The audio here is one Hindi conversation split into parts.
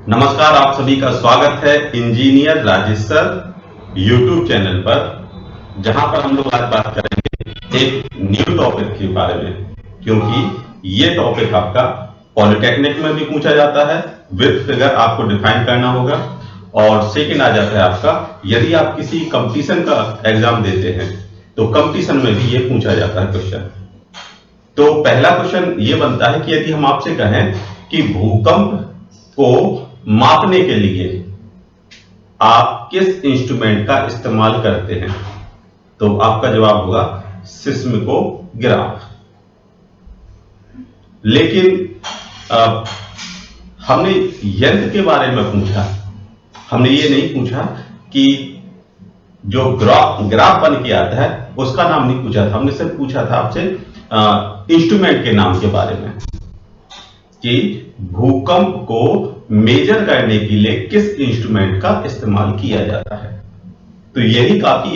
नमस्कार, आप सभी का स्वागत है engineer Rajesh sir YouTube channel पर, जहां पर हम लोग आज बात करेंगे एक न्यू टॉपिक के बारे में। क्योंकि ये टॉपिक आपका पॉलिटेक्निक में भी पूछा जाता है, विद फिगर आपको डिफाइन करना होगा। और सेकंड आ जाता है आपका, यदि आप किसी कंपटीशन का एग्जाम देते हैं तो कंपटीशन में भी ये पूछा जाता है क्वेश्चन। तो पहला क्वेश्चन ये बनता है कि यदि हम आपसे कहें कि भूकंप को मापने के लिए आप किस इंस्ट्रूमेंट का इस्तेमाल करते हैं, तो आपका जवाब होगा सिस्मिकोग्राफ। लेकिन हमने यंत्र के बारे में पूछा, हमने ये नहीं पूछा कि जो ग्राफ बन के आता है उसका नाम नहीं पूछा था। हमने सिर्फ पूछा था आपसे इंस्ट्रूमेंट के नाम के बारे में कि भूकंप को मेजर करने के लिए किस इंस्ट्रूमेंट का इस्तेमाल किया जाता है। तो यही काफी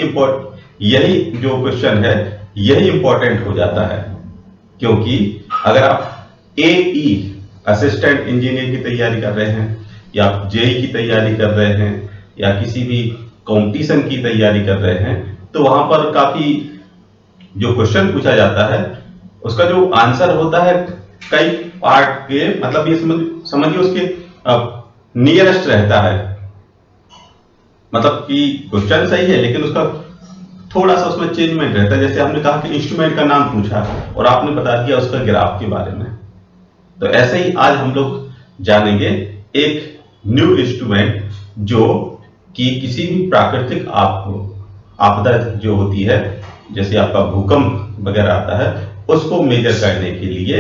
यही जो क्वेश्चन है यही इंपॉर्टेंट हो जाता है। क्योंकि अगर आप एई असिस्टेंट इंजीनियर की तैयारी कर रहे हैं, या आप जेई की तैयारी कर रहे हैं, या किसी भी कंपटीशन की तैयारी कर रहे हैं, तो वहां पर काफी जो क्वेश्चन पूछा जाता है उसका जो आंसर होता है कई पार्ट के, मतलब ये समझिए उसके नियरेस्ट रहता है। मतलब कि क्वेश्चन सही है लेकिन उसका थोड़ा सा उसमें चेंजमेंट रहता है। जैसे हमने कहा कि इंस्ट्रूमेंट का नाम पूछा और आपने बता दिया उसका ग्राफ के बारे में। तो ऐसे ही आज हम लोग जानेंगे एक न्यू इंस्ट्रूमेंट जो कि किसी भी प्राकृतिक आपदा जो होती है, जैसे आपका भूकंप वगैरह आता है, उसको मेजर करने के लिए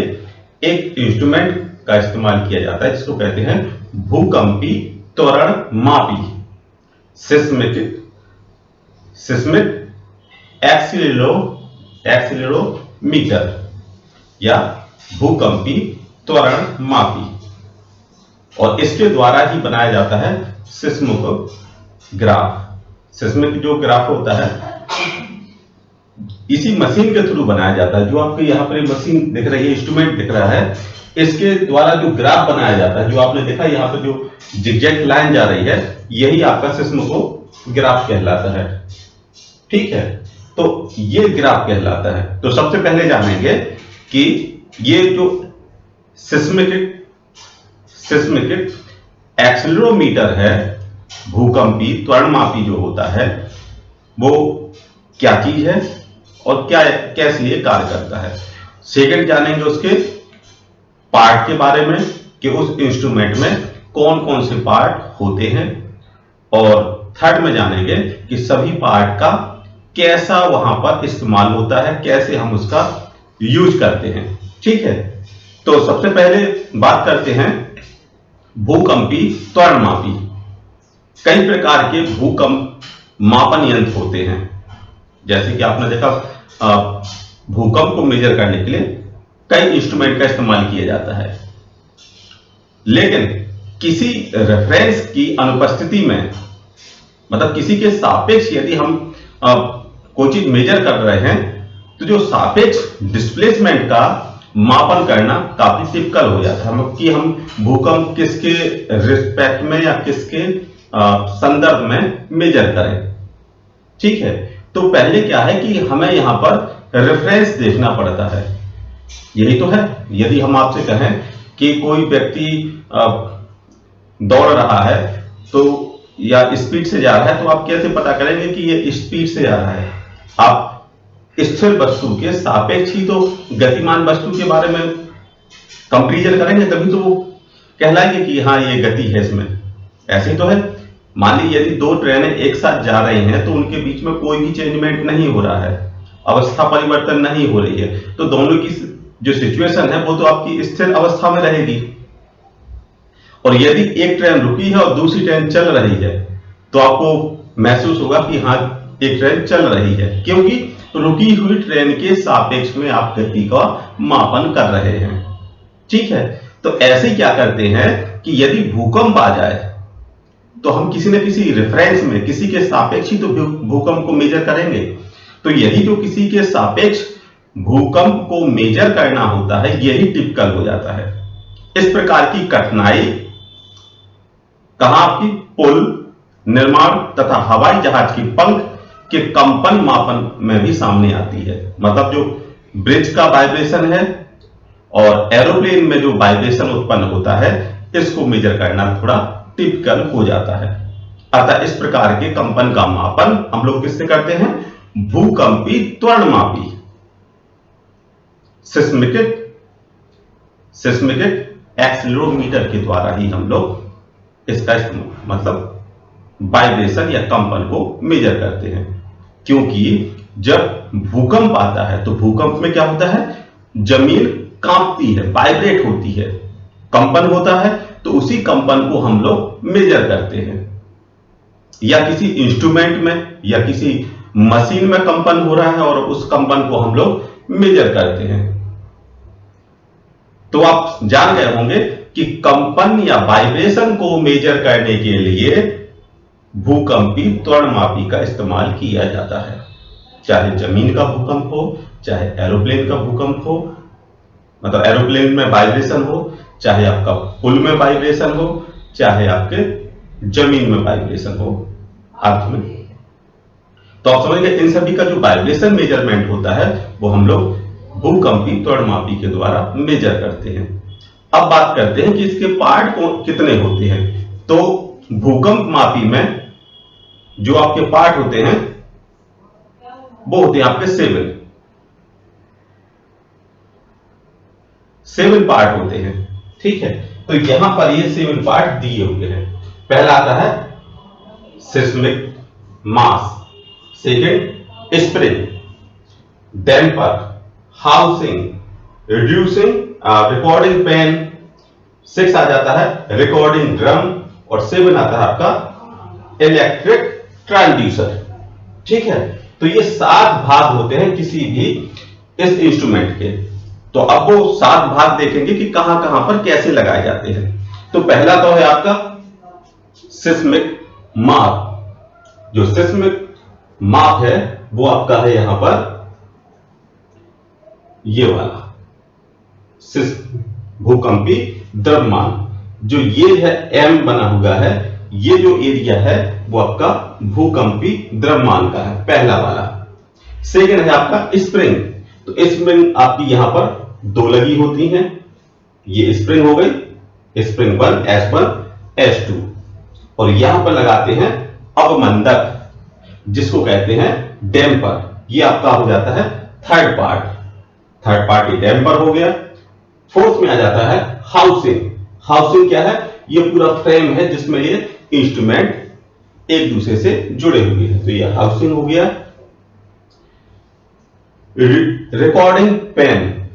एक इंस्ट्रूमेंट का इस्तेमाल किया जाता है जिसको कहते हैं भूकंपी त्वरण मापी, सिस्मिक एक्सीलरोमीटर या भूकंपी त्वरण मापी। और इसके द्वारा ही बनाया जाता है सिस्मोग्राफ। सिस्मिक जो ग्राफ होता है इसी मशीन के थ्रू बनाया जाता है। जो आपको यहाँ पर मशीन दिख रही है, इंस्ट्रूमेंट दिख रहा है, इसके द्वारा जो ग्राफ बनाया जाता है, जो आपने देखा यहाँ पर जो जिगजैग लाइन जा रही है, यही आपका सिस्मोग्राफ कहलाता है। ठीक है, तो ये ग्राफ कहलाता है। तो सबसे पहले जानेंगे कि ये जो सिस्मिक एक्सीलरोमीटर है, भूकंपी त्वरणमापी जो होता है, वो क्या चीज है और कैसे ये कार्य करता है। सेकंड जानेंगे उसके पार्ट के बारे में कि उस इंस्ट्रूमेंट में कौन कौन से पार्ट होते हैं। और थर्ड में जानेंगे कि सभी पार्ट का कैसा वहां पर इस्तेमाल होता है, कैसे हम उसका यूज करते हैं। ठीक है, तो सबसे पहले बात करते हैं भूकंपी त्वरणमापी। कई प्रकार के भूकंप मापन यंत्र होते हैं। जैसे कि आपने देखा भूकंप को मेजर करने के लिए कई इंस्ट्रूमेंट का इस्तेमाल किया जाता है। लेकिन किसी रेफरेंस की अनुपस्थिति में, मतलब किसी के सापेक्ष यदि हम कोई चीज मेजर कर रहे हैं, तो जो सापेक्ष डिस्प्लेसमेंट का मापन करना काफी टिपिकल हो जाता है कि हम भूकंप किसके रिस्पेक्ट में या किसके संदर्भ में मेजर करें। ठीक है, तो पहले क्या है कि हमें यहां पर रेफरेंस देखना पड़ता है। यही तो है, यदि हम आपसे कहें कि कोई व्यक्ति दौड़ रहा है तो या स्पीड से जा रहा है, तो आप कैसे पता करेंगे कि ये स्पीड से जा रहा है? आप स्थिर वस्तु के सापेक्ष ही तो गतिमान वस्तु के बारे में कंपैरिजन करेंगे, तभी तो वो कहलाएंगे कि हाँ ये गति है इसमें। ऐसे ही तो है। मान लीजिए यदि दो ट्रेनें एक साथ जा रही हैं तो उनके बीच में कोई भी चेंजमेंट नहीं हो रहा है, अवस्था परिवर्तन नहीं हो रही है, तो दोनों की जो सिचुएशन है वो तो आपकी स्थिर अवस्था में रहेगी। और यदि एक ट्रेन रुकी है और दूसरी ट्रेन चल रही है तो आपको महसूस होगा कि हाँ एक ट्रेन चल रही है, क्योंकि रुकी हुई ट्रेन के सापेक्ष में आप गति का मापन कर रहे हैं। ठीक है, तो ऐसे क्या करते हैं कि यदि भूकंप आ जाए तो हम किसी न किसी रेफरेंस में किसी के सापेक्ष ही तो भूकंप को मेजर करेंगे। तो यही जो किसी के सापेक्ष भूकंप को मेजर करना होता है, यही टिपिकल हो जाता है। इस प्रकार की कठिनाई कहां आपकी पुल निर्माण तथा हवाई जहाज की पंख के कंपन मापन में भी सामने आती है। मतलब जो ब्रिज का वाइब्रेशन है और एरोप्लेन में जो वाइब्रेशन उत्पन्न होता है, इसको मेजर करना थोड़ा टिपिकल हो जाता है। अतः इस प्रकार के कंपन का मापन हम लोग किससे करते हैं? भूकंपी त्वरणमापी सिस्मिक एक्सीलरोमीटर के द्वारा ही हम लोग इसका मतलब वाइब्रेशन या कंपन को मेजर करते हैं। क्योंकि जब भूकंप आता है तो भूकंप में क्या होता है? जमीन कांपती है, वाइब्रेट होती है, कंपन होता है, तो उसी कंपन को हम लोग मेजर करते हैं। या किसी इंस्ट्रूमेंट में या किसी मशीन में कंपन हो रहा है और उस कंपन को हम लोग मेजर करते हैं। तो आप जान गए होंगे कि कंपन या वाइब्रेशन को मेजर करने के लिए भूकंपी त्वरणमापी का इस्तेमाल किया जाता है। चाहे जमीन का भूकंप हो, चाहे एरोप्लेन का भूकंप हो, मतलब एरोप्लेन में वाइब्रेशन हो, चाहे आपका पुल में वाइब्रेशन हो, चाहे आपके जमीन में वाइब्रेशन हो अर्थ में। तो आप समझ गए, इन सभी का जो वाइब्रेशन मेजरमेंट होता है वो हम लोग भूकंपी त्वरणमापी के द्वारा मेजर करते हैं। अब बात करते हैं कि इसके पार्ट कितने होते हैं। तो भूकंप मापी में जो आपके पार्ट होते हैं वो होते हैं आपके 7 पार्ट होते हैं। ठीक है, तो यहां पर ये 7 पार्ट दिए हुए हैं। पहला आता है seismic mass, second spring, damper, housing, reducing, recording pen, 6 आ जाता है रिकॉर्डिंग ड्रम और 7 आता है आपका इलेक्ट्रिक ट्रांसड्यूसर। ठीक है, तो ये 7 भाग होते हैं किसी भी इस इंस्ट्रूमेंट के। तो अब वो 7 भाग देखेंगे कि कहां कहां पर कैसे लगाए जाते हैं। तो पहला तो है आपका सिस्मिक माप। जो सिस्मिक माप है वो आपका है यहां पर ये वाला भूकंपी द्रव्यमान। जो ये है एम बना हुआ है, ये जो एरिया है वो आपका भूकंपी द्रव्यमान का है, पहला वाला। सेकंड है आपका स्प्रिंग। तो स्प्रिंग आपकी यहां पर 2 लगी होती हैं। ये स्प्रिंग हो गई, स्प्रिंग 1 S1 S2। और यहां पर लगाते हैं अवमंदक, जिसको कहते हैं डैम्पर। ये आपका हो जाता है थर्ड पार्ट ये डैम्पर हो गया। फोर्थ में आ जाता है हाउसिंग। हाउसिंग क्या है? ये पूरा फ्रेम है जिसमें ये इंस्ट्रूमेंट एक दूसरे से जुड़े हुए हैं, तो ये हाउसिंग हो गया। रिकॉर्डिंग पेन,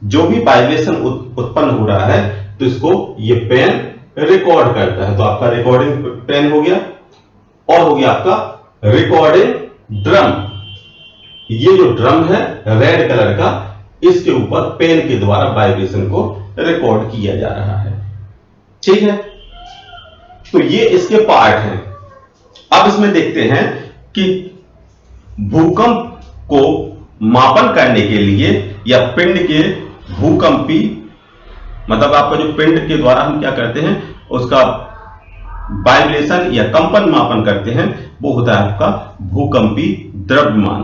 जो भी वाइब्रेशन उत्पन्न हो रहा है तो इसको ये पेन रिकॉर्ड करता है, तो आपका रिकॉर्डिंग पेन हो गया। और हो गया आपका रिकॉर्डिंग ड्रम। ये जो ड्रम है रेड कलर का, इसके ऊपर पेन के द्वारा वाइब्रेशन को रिकॉर्ड किया जा रहा है। ठीक है, तो ये इसके पार्ट हैं। अब इसमें देखते हैं कि भूकंप को मापन करने के लिए या पिंड के भूकंपी, मतलब आपका जो पिंड के द्वारा हम क्या करते हैं उसका वाइब्रेशन या कंपन मापन करते हैं, वो होता है आपका भूकंपी द्रव्यमान।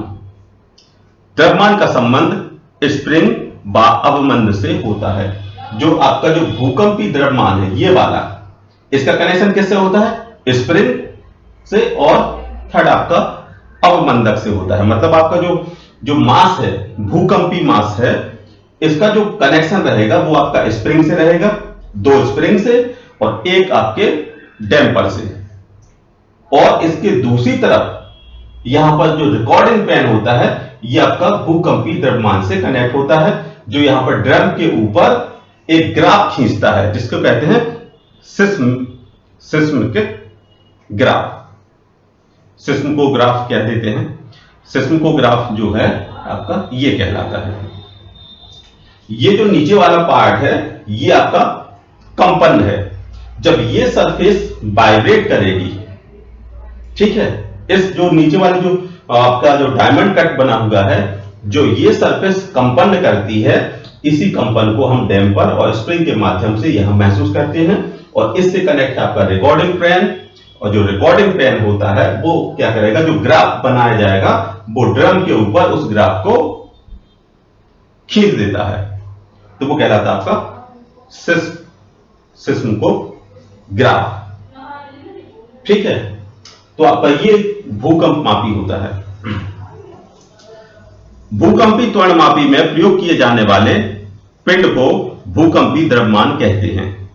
द्रव्यमान का संबंध स्प्रिंग व अवमंद से होता है। जो आपका जो भूकंपी द्रव्यमान है ये वाला, इसका कनेक्शन किससे होता है? स्प्रिंग से, और थर्ड आपका अवमंदक से होता है। मतलब आपका जो मास है, भूकंपी मास है, इसका जो कनेक्शन रहेगा वो आपका स्प्रिंग से रहेगा, 2 स्प्रिंग से और एक आपके डैम्पर से। और इसके दूसरी तरफ यहां पर जो रिकॉर्डिंग पेन होता है ये आपका भूकंपी द्रव्यमान से कनेक्ट होता है, जो यहां पर ड्रम के ऊपर एक ग्राफ खींचता है, जिसको कहते हैं सिस्मिक ग्राफ। सिस्मोग्राफ क्या देते हैं? सिस्मोग्राफ जो है आपका ये कहलाता है। ये जो नीचे वाला पार्ट है ये आपका कंपन है। जब ये सरफेस वाइब्रेट करेगी, ठीक है, इस जो नीचे वाली जो आपका जो डायमंड कट बना हुआ है, जो ये सरफेस कंपन करती है, इसी कंपन को हम डैम्पर और स्प्रिंग के माध्यम से यहां महसूस करते हैं और इससे कनेक्ट है आपका रिकॉर्डिंग पेन, और जो रिकॉर्डिंग पेन होता है वो क्या करेगा, जो ग्राफ बनाया जाएगा वो ड्रम के ऊपर उस ग्राफ को खींच देता है, तो वो कहलाता है आपका सिस्मोग्राफ। ठीक है, तो आपका ये भूकंप मापी होता है। भूकंपी त्वरणमापी में प्रयोग किए जाने वाले पिंड को भूकंपी द्रव्यमान कहते हैं।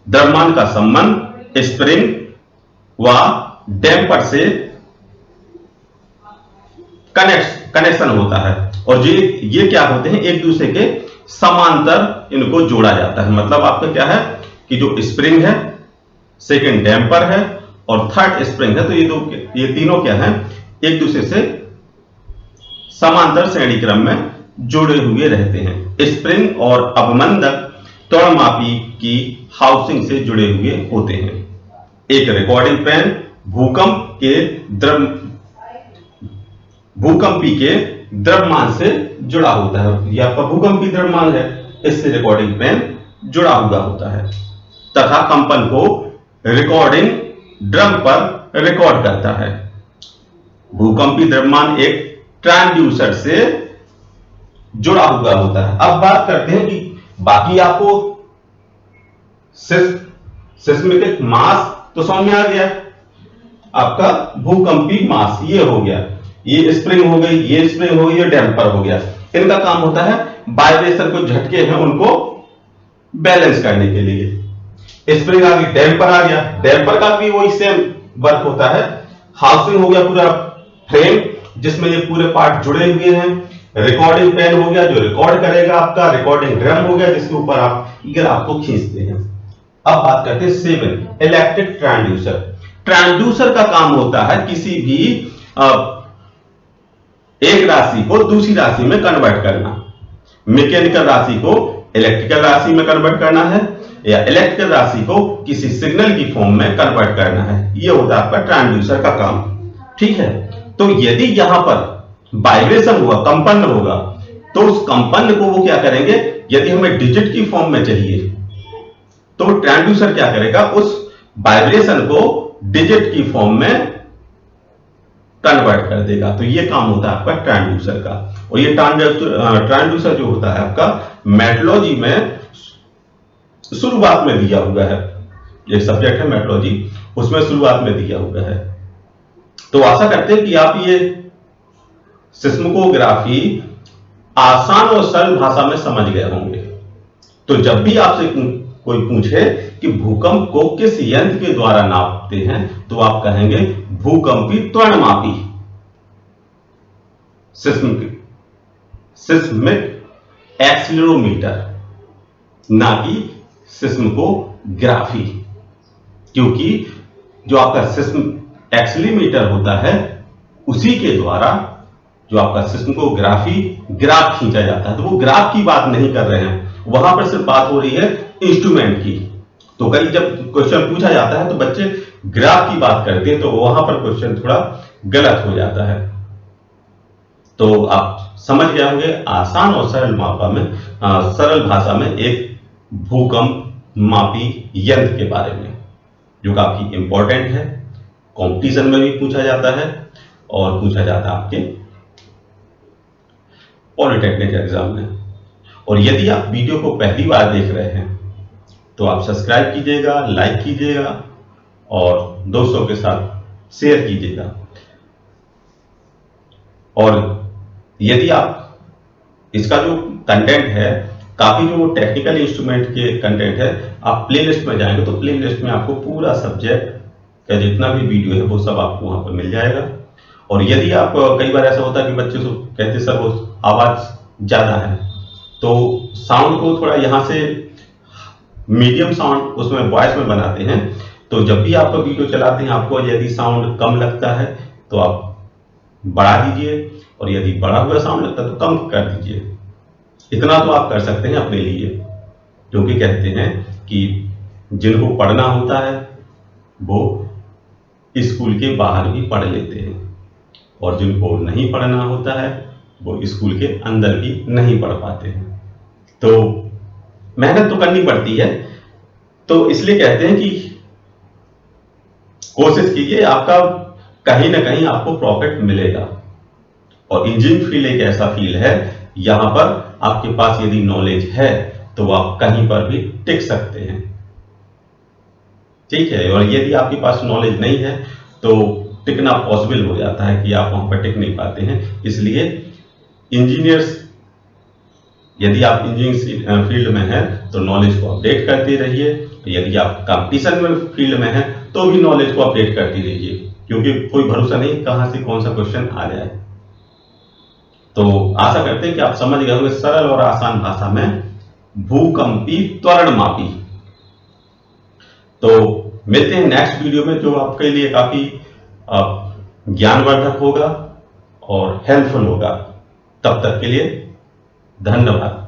द्रव्यमान का संबंध स्प्रिंग व डैम्पर से कनेक्शन होता है, और ये क्या होते हैं, एक दूसरे के समांतर इनको जोड़ा जाता है। मतलब आपका क्या है कि जो स्प्रिंग है, सेकंड डैम्पर है और थर्ड स्प्रिंग है, तो ये तीनों क्या है, एक दूसरे से समांतर श्रेणी क्रम में जुड़े हुए रहते हैं। स्प्रिंग और अवमंदक त्वरणमापी की हाउसिंग से जुड़े हुए होते हैं। एक रिकॉर्डिंग पेन भूकंपी के द्रव्यमान से जुड़ा होता है। यह आपका भूकंपी द्रव्यमान है, इससे रिकॉर्डिंग पेन जुड़ा हुआ होता है, तथा कंपन को रिकॉर्डिंग ड्रम पर रिकॉर्ड करता है। भूकंपी द्रव्यमान एक ट्रांसड्यूसर से जुड़ा हुआ होता है। अब बात करते हैं कि बाकी आपको सिस्मिक मास तो समझ में आ गया, आपका भूकंपी मास ये हो गया, ये स्प्रिंग हो गई, ये स्प्रिंग हो गई, ये डैम्पर हो गया। इनका काम होता है वाइब्रेशन को झटके हैं उनको बैलेंस करने के लिए। स्प्रिंग आ गई, डैम्पर आ गया, डैम्पर का भी वही सेम वर्क होता है। हाउसिंग हो गया पूरा फ्रेम जिसमें ये पूरे पार्ट जुड़े हुए हैं। रिकॉर्डिंग पेन हो गया जो रिकॉर्ड करेगा आपका, रिकॉर्डिंग ड्रम हो गया जिसके ऊपर आप ग्राफ को खींचते हैं। अब बात करते हैं 7 इलेक्ट्रिक ट्रांसड्यूसर। ट्रांसड्यूसर का काम होता है किसी भी एक राशि को दूसरी राशि में कन्वर्ट करना। मैकेनिकल राशि को इलेक्ट्रिकल राशि में कन्वर्ट करना है, या इलेक्ट्रिकल राशि को किसी सिग्नल की फॉर्म में कन्वर्ट करना है। यह होता है आपका ट्रांसड्यूसर का काम। ठीक है, तो यदि यहां पर वाइब्रेशन हुआ, कंपन होगा, तो उस कंपन को वो क्या करेंगे, यदि हमें डिजिट की फॉर्म में चाहिए तो ट्रांसड्यूसर क्या करेगा, उस वाइब्रेशन को डिजिट की फॉर्म में कन्वर्ट कर देगा। तो ये काम होता है आपका ट्रांसड्यूसर का। और ये ट्रांसड्यूसर जो होता है आपका मेट्रोलॉजी में शुरुआत में दिया हुआ है, ये सब्जेक्ट है मेट्रोलॉजी, उसमें शुरुआत में दिया हुआ है। तो आशा करते हैं कि आप ये सिस्मोग्राफी आसान और सरल भाषा में समझ गए होंगे। तो जब भी आपसे कोई पूछे कि भूकंप को किस यंत्र के द्वारा नापते हैं, तो आप कहेंगे भूकंपी त्वरणमापी, सिस्मिक एक्सीलरोमीटर, ना कि सिस्मोग्राफी। क्योंकि जो आपका सिस्मिक एक्सीलरोमीटर होता है उसी के द्वारा जो आपका सिस्मोग्राफी ग्राफ खींचा जाता है। तो वो ग्राफ की बात नहीं कर रहे हैं, वहां पर सिर्फ बात हो रही है इंस्ट्रूमेंट की। तो कई जब क्वेश्चन पूछा जाता है तो बच्चे ग्राफ की बात करते हैं, तो वहां पर क्वेश्चन थोड़ा गलत हो जाता है। तो आप समझ गए होंगे आसान और सरल भाषा में एक भूकंप मापी यंत्र के बारे में, जो काफी इंपॉर्टेंट है। कंपटीशन में भी पूछा जाता है और पूछा जाता है आपके पॉलिटेक्निक एग्जाम में। और यदि आप वीडियो को पहली बार देख रहे हैं तो आप सब्सक्राइब कीजिएगा, लाइक कीजिएगा और दोस्तों के साथ शेयर कीजिएगा। और यदि आप इसका जो कंटेंट है, काफी जो टेक्निकल इंस्ट्रूमेंट के कंटेंट है, आप प्लेलिस्ट में जाएंगे तो प्लेलिस्ट में आपको पूरा सब्जेक्ट का जितना भी वीडियो है वो सब आपको वहां पर मिल जाएगा। और यदि आप, कई बार ऐसा होता है कि बच्चे कहते सर वो आवाज ज्यादा है, तो साउंड को थोड़ा यहां से मीडियम साउंड उसमें वॉइस में बनाते हैं। तो जब भी आप वीडियो चलाते हैं, आपको यदि साउंड कम लगता है तो आप बढ़ा दीजिए, और यदि बढ़ा हुआ साउंड लगता है तो कम कर दीजिए। इतना तो आप कर सकते हैं अपने लिए, क्योंकि कहते हैं कि जिनको पढ़ना होता है वो स्कूल के बाहर भी पढ़ लेते हैं, और जिनको नहीं पढ़ना होता है वो स्कूल के अंदर भी नहीं पढ़ पाते हैं। तो मेहनत तो करनी पड़ती है, तो इसलिए कहते हैं कि कोशिश कीजिए, आपका कहीं ना कहीं आपको प्रॉफिट मिलेगा। और इंजीनियरिंग फील्ड एक ऐसा फील्ड है, यहां पर आपके पास यदि नॉलेज है तो आप कहीं पर भी टिक सकते हैं। ठीक है, और यदि आपके पास नॉलेज नहीं है तो टिकना पॉसिबल हो जाता है कि आप वहां पर टिक नहीं पाते हैं। इसलिए इंजीनियर्स, यदि आप इंजीनियरिंग फील्ड में हैं तो नॉलेज को अपडेट करते रहिए। यदि आप कंपटीशन में फील्ड में हैं तो भी नॉलेज को अपडेट करती रहिए, क्योंकि कोई भरोसा नहीं कहां से कौन सा क्वेश्चन आ जाए। तो आशा करते हैं कि आप समझ गए होंगे सरल और आसान भाषा में भूकंपी त्वरणमापी। तो मिलते हैं नेक्स्ट वीडियो में, जो आपके लिए काफी ज्ञानवर्धक होगा और हेल्पफुल होगा। तब तक के लिए धन्यवाद।